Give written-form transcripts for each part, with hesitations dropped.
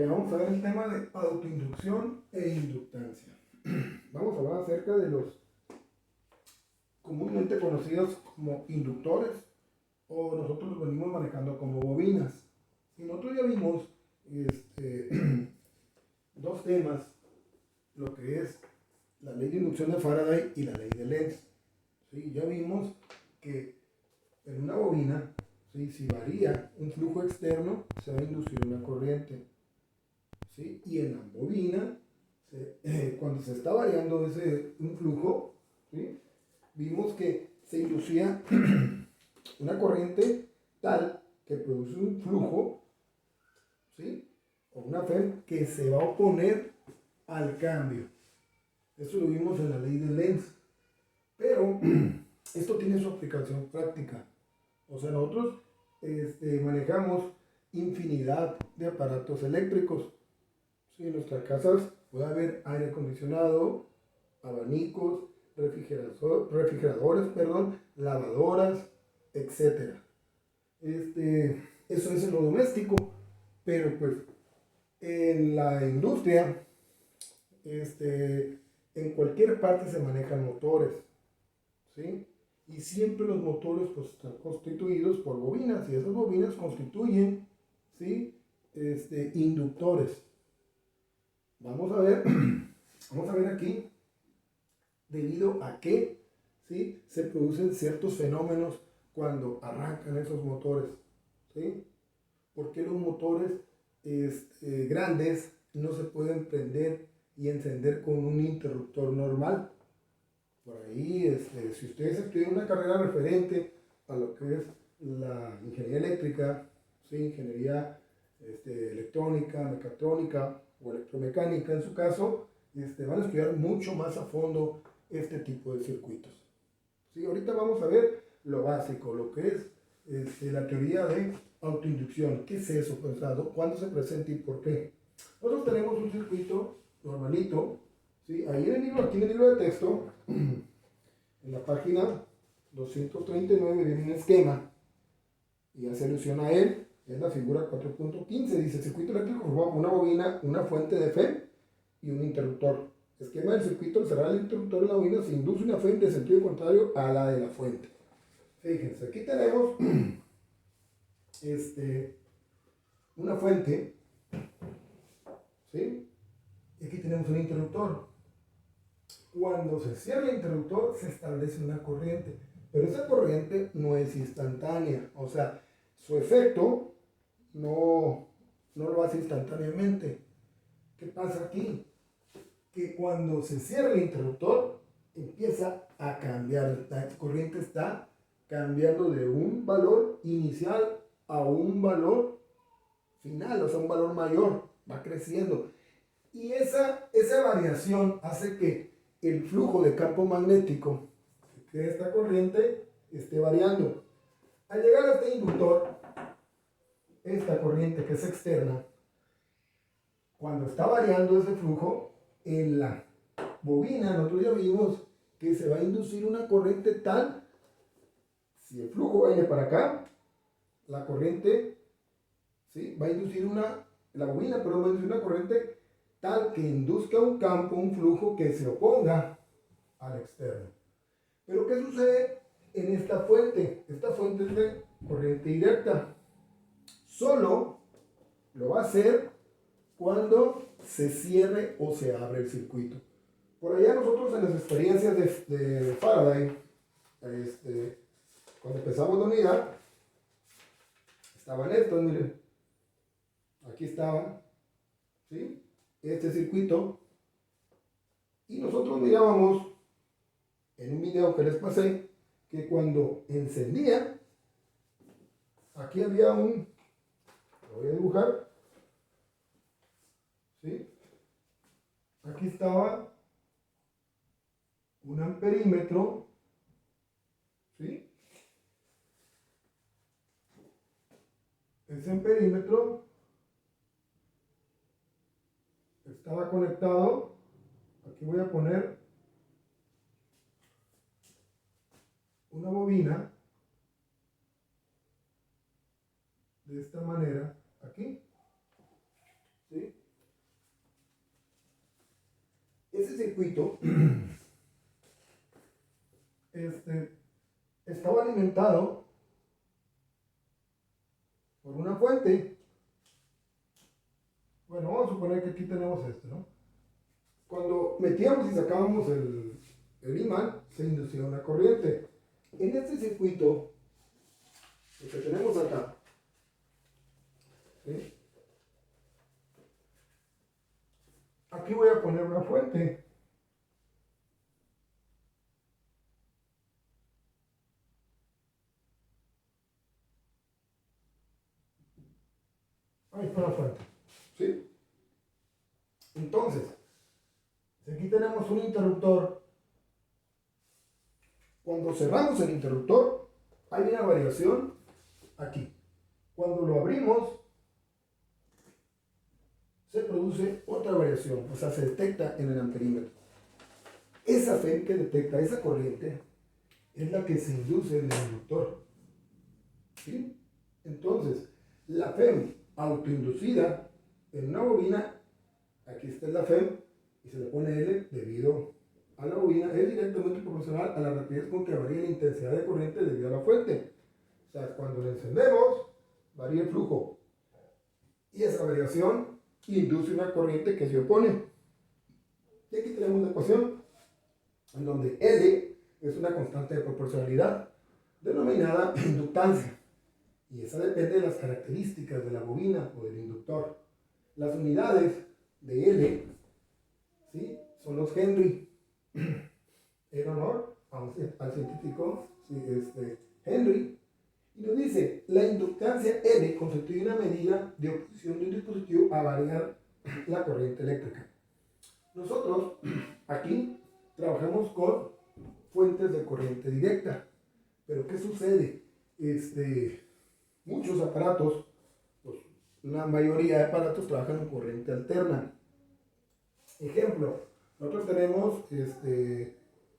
Vamos a ver el tema de autoinducción e inductancia. Vamos a hablar acerca de los comúnmente conocidos como inductores, o nosotros los venimos manejando como bobinas. Y nosotros ya vimos dos temas, lo que es la ley de inducción de Faraday y la ley de Lenz. ¿Sí? Ya vimos que en una bobina, ¿sí?, si varía un flujo externo, se va a inducir una corriente. ¿Sí? Y en la bobina, cuando se está variando un flujo, ¿sí?, vimos que se inducía una corriente tal que produce un flujo, ¿sí?, o una FEM que se va a oponer al cambio. Eso lo vimos en la ley de Lenz. Pero esto tiene su aplicación práctica. O sea, nosotros manejamos infinidad de aparatos eléctricos. Sí, en nuestras casas puede haber aire acondicionado, abanicos, refrigeradores, lavadoras, etc. Eso es en lo doméstico, pero pues en la industria, en cualquier parte se manejan motores, ¿sí? Y siempre los motores pues están constituidos por bobinas, y esas bobinas constituyen, ¿sí?, inductores. Vamos a ver aquí, debido a que, ¿sí?, se producen ciertos fenómenos cuando arrancan esos motores, ¿sí? ¿Por qué los motores grandes no se pueden prender y encender con un interruptor normal? Por ahí, si ustedes estudian una carrera referente a lo que es la ingeniería eléctrica, ¿sí?, ingeniería electrónica, mecatrónica o electromecánica en su caso, van a estudiar mucho más a fondo este tipo de circuitos. ¿Sí? Ahorita vamos a ver lo básico, lo que es la teoría de autoinducción. ¿Qué es eso? Pues, ¿cuándo se presenta y por qué? Nosotros tenemos un circuito normalito, ¿sí? Ahí aquí en el libro de texto, en la página 239 viene un esquema y hace alusión a él. Es la figura 4.15, dice: circuito eléctrico formado por una bobina, una fuente de FEM y un interruptor. Esquema del circuito: al cerrar el interruptor en la bobina se induce una FEM de sentido contrario a la de la fuente. Fíjense, aquí tenemos una fuente, ¿sí?, y aquí tenemos un interruptor. Cuando se cierra el interruptor se establece una corriente, pero esa corriente no es instantánea, o sea, su efecto no lo hace instantáneamente. ¿Qué pasa aquí? Que cuando se cierra el interruptor empieza a cambiar, la corriente está cambiando de un valor inicial a un valor final, o sea, un valor mayor, va creciendo. Y esa variación hace que el flujo de campo magnético de esta corriente esté variando. Al llegar a este inductor, esta corriente que es externa, cuando está variando ese flujo, en la bobina nosotros ya vimos que se va a inducir una corriente tal, si el flujo viene para acá, la corriente, ¿sí?, va a inducir la bobina, pero va a inducir una corriente tal que induzca un campo, un flujo que se oponga al externo. Pero ¿qué sucede en esta fuente? Esta fuente es de corriente directa. Solo lo va a hacer cuando se cierre o se abre el circuito. Por allá nosotros en las experiencias de Faraday, cuando empezamos la unidad, estaban estos, miren, aquí estaban, ¿sí?, este circuito, y nosotros mirábamos en un video que les pasé que cuando encendía, aquí había lo voy a dibujar, ¿sí?, aquí estaba un amperímetro, ¿sí? Ese amperímetro estaba conectado, aquí voy a poner una bobina de esta manera, aquí, ¿sí? circuito estaba alimentado por una fuente. Bueno, vamos a suponer que aquí tenemos esto, ¿no? Cuando metíamos y sacábamos el imán, se inducía una corriente. En este circuito, lo que tenemos acá, ¿sí? Aquí voy a poner una fuente. Ahí está la fuente, ¿sí? Entonces, si aquí tenemos un interruptor, cuando cerramos el interruptor, hay una variación aquí. Cuando lo abrimos, se produce otra variación, o sea, se detecta en el amperímetro. Esa FEM que detecta esa corriente es la que se induce en el inductor, ¿sí? Entonces, la FEM autoinducida en una bobina, aquí está la FEM, y se le pone L debido a la bobina, es directamente proporcional a la rapidez con que varía la intensidad de corriente debido a la fuente. O sea, cuando la encendemos, varía el flujo. Y esa variación induce una corriente que se opone. Y aquí tenemos la ecuación, en donde L es una constante de proporcionalidad, denominada inductancia. Y esa depende de las características de la bobina o del inductor. Las unidades de L, ¿sí?, son los Henry, en honor al científico Henry. Y nos dice, la inductancia L constituye una medida de oposición de un dispositivo a variar la corriente eléctrica. Nosotros aquí trabajamos con fuentes de corriente directa. Pero ¿qué sucede? Muchos aparatos, pues, la mayoría de aparatos trabajan con corriente alterna. Ejemplo, nosotros tenemos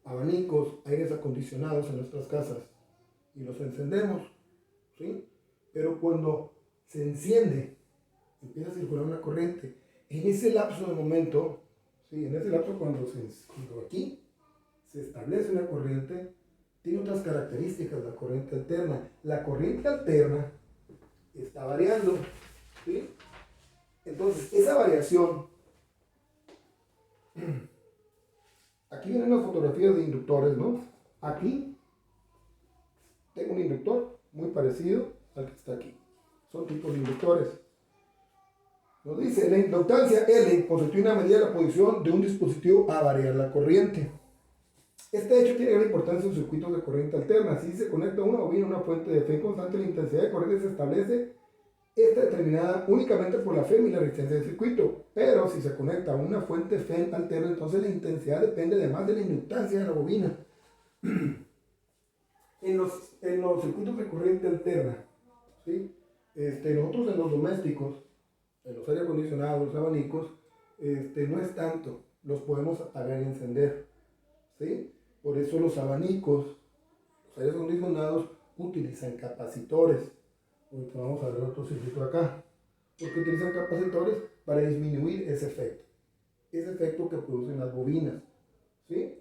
abanicos, aires acondicionados en nuestras casas y los encendemos, ¿sí? Pero cuando se enciende, empieza a circular una corriente. En ese lapso de momento, ¿sí?, en ese lapso cuando aquí se establece una corriente, tiene otras características la corriente alterna. La corriente alterna está variando, ¿sí? Entonces, esa variación, aquí vienen las fotografías de inductores, ¿no? Aquí tengo un inductor muy parecido al que está aquí. Son tipos de inductores. Nos dice, la inductancia L constituye una medida de la posición de un dispositivo a variar la corriente. Este hecho tiene gran importancia en circuitos de corriente alterna. Si se conecta una bobina a una fuente de fe constante, la intensidad de corriente se establece, esta determinada únicamente por la FEM y la resistencia del circuito. Pero si se conecta a una fuente FEM alterna, entonces la intensidad depende además de la inductancia de la bobina. En los circuitos de corriente alterna, ¿sí?, nosotros en los domésticos, en los aire acondicionados, los abanicos, no es tanto, los podemos apagar y encender, ¿sí? Por eso los abanicos, los aires acondicionados, utilizan capacitores. Ahorita vamos a ver otro circuito acá. Porque utilizan capacitores para disminuir ese efecto que producen las bobinas, ¿sí?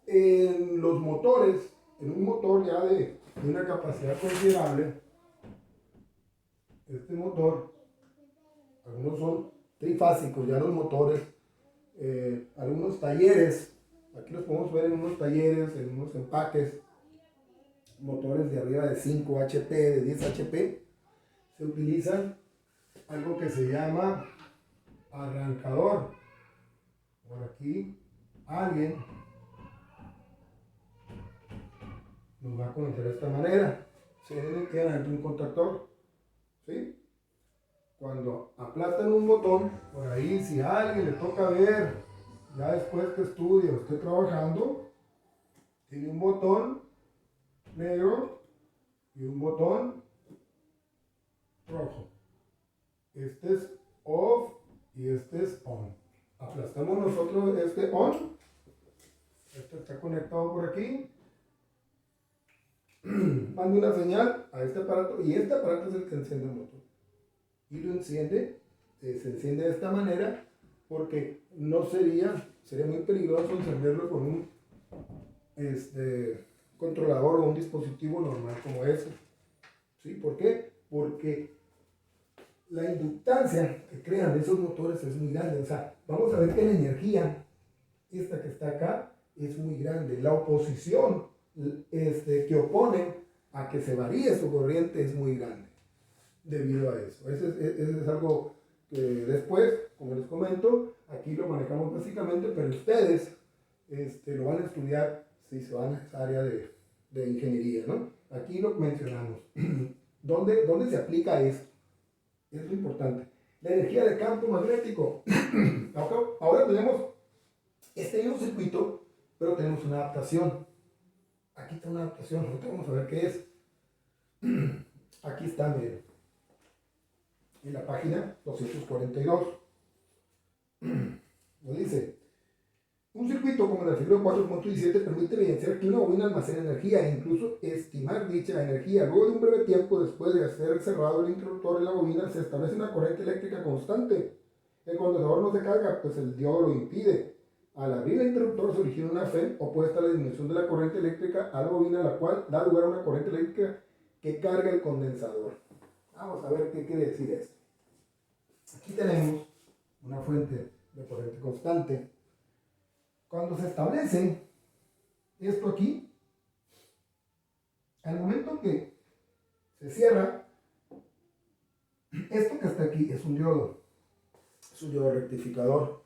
En los motores, en un motor ya de una capacidad considerable, este motor, algunos son trifásicos, ya los motores, algunos talleres, aquí los podemos ver en unos talleres, en unos empaques, motores de arriba de 5 HP, de 10 HP, se utilizan algo que se llama arrancador. Por aquí alguien nos va a conectar de esta manera. Se queda dentro de un contactor, ¿sí? Cuando aplastan un botón, por ahí si a alguien le toca ver, ya después que estudie o esté trabajando, tiene un botón negro y un botón rojo. Este es off y este es on. Aplastamos nosotros este on, este está conectado por aquí, manda una señal a este aparato y este aparato es el que enciende el motor y lo enciende, se enciende de esta manera porque no sería muy peligroso encenderlo con un controlador o un dispositivo normal como ese. ¿Sí? ¿Por qué? Porque la inductancia que crean esos motores es muy grande. O sea, vamos a ver que la energía, esta que está acá, es muy grande. La oposición que opone a que se varíe su corriente es muy grande debido a eso. Ese es algo que después, como les comento, aquí lo manejamos básicamente, pero ustedes lo van a estudiar si se van a esa área de ingeniería, ¿no? Aquí lo mencionamos. ¿Dónde se aplica esto? Es lo importante. La energía de campo magnético. Ahora tenemos este mismo circuito, pero tenemos una adaptación. Aquí está una adaptación. Ahorita vamos a ver qué es. Aquí está, miren. En la página 242. Nos dice: un circuito como la figura 4.17 permite evidenciar que una bobina almacena energía e incluso estimar dicha energía. Luego de un breve tiempo después de ser cerrado el interruptor de la bobina, se establece una corriente eléctrica constante. El condensador no se carga, pues el diodo lo impide. Al abrir el interruptor se origina una FEM opuesta a la disminución de la corriente eléctrica a la bobina, la cual da lugar a una corriente eléctrica que carga el condensador. Vamos a ver qué quiere decir esto. Aquí tenemos una fuente de corriente constante. Cuando se establece esto aquí, al momento que se cierra, esto que está aquí es un diodo rectificador.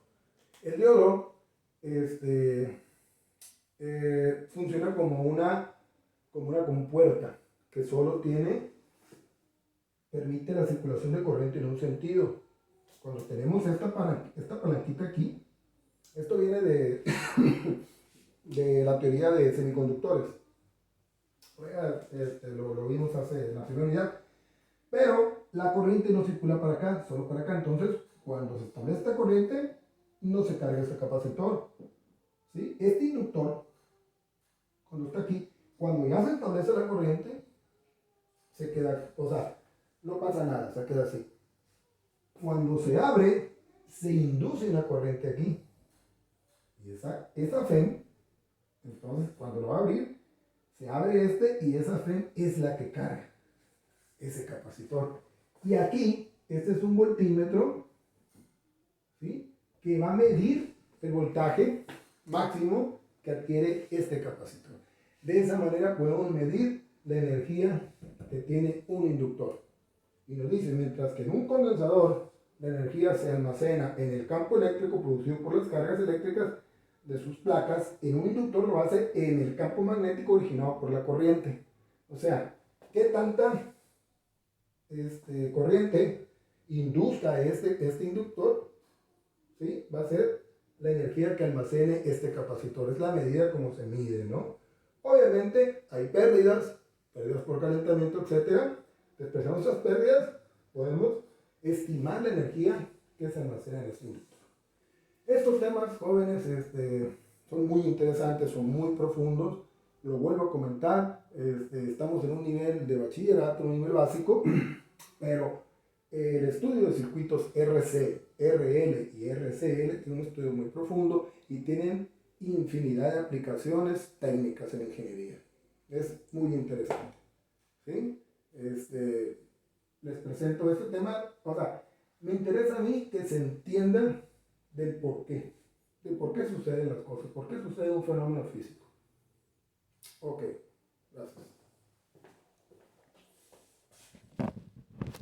El diodo funciona como una compuerta que solo permite la circulación de corriente en un sentido. Cuando tenemos esta palanquita aquí, esto viene de la teoría de semiconductores. Lo vimos en la primera unidad. Pero la corriente no circula para acá, solo para acá. Entonces, cuando se establece esta corriente, no se carga este capacitor. ¿Sí? Este inductor, cuando está aquí, cuando ya se establece la corriente, se queda, o sea, no pasa nada, se queda así. Cuando se abre, se induce una corriente aquí. Y esa FEM, entonces cuando lo va a abrir, se abre y esa FEM es la que carga ese capacitor. Y aquí, este es un voltímetro, ¿sí?, que va a medir el voltaje máximo que adquiere este capacitor. De esa manera podemos medir la energía que tiene un inductor. Y nos dice, mientras que en un condensador la energía se almacena en el campo eléctrico producido por las cargas eléctricas de sus placas, en un inductor lo hace en el campo magnético originado por la corriente. O sea, ¿qué tanta corriente induzca este inductor? ¿Sí? Va a ser la energía que almacene este capacitor. Es la medida como se mide, ¿no? Obviamente hay pérdidas por calentamiento, etc. Expresamos esas pérdidas, podemos estimar la energía que se almacena en este inductor. Estos temas, jóvenes, son muy interesantes, son muy profundos. Lo vuelvo a comentar, estamos en un nivel de bachillerato, un nivel básico, pero el estudio de circuitos RC, RL y RCL tiene un estudio muy profundo y tienen infinidad de aplicaciones técnicas en ingeniería. Es muy interesante. ¿Sí? Les presento este tema. O sea, me interesa a mí que se entienda del por qué suceden las cosas, por qué sucede un fenómeno físico. Ok, gracias.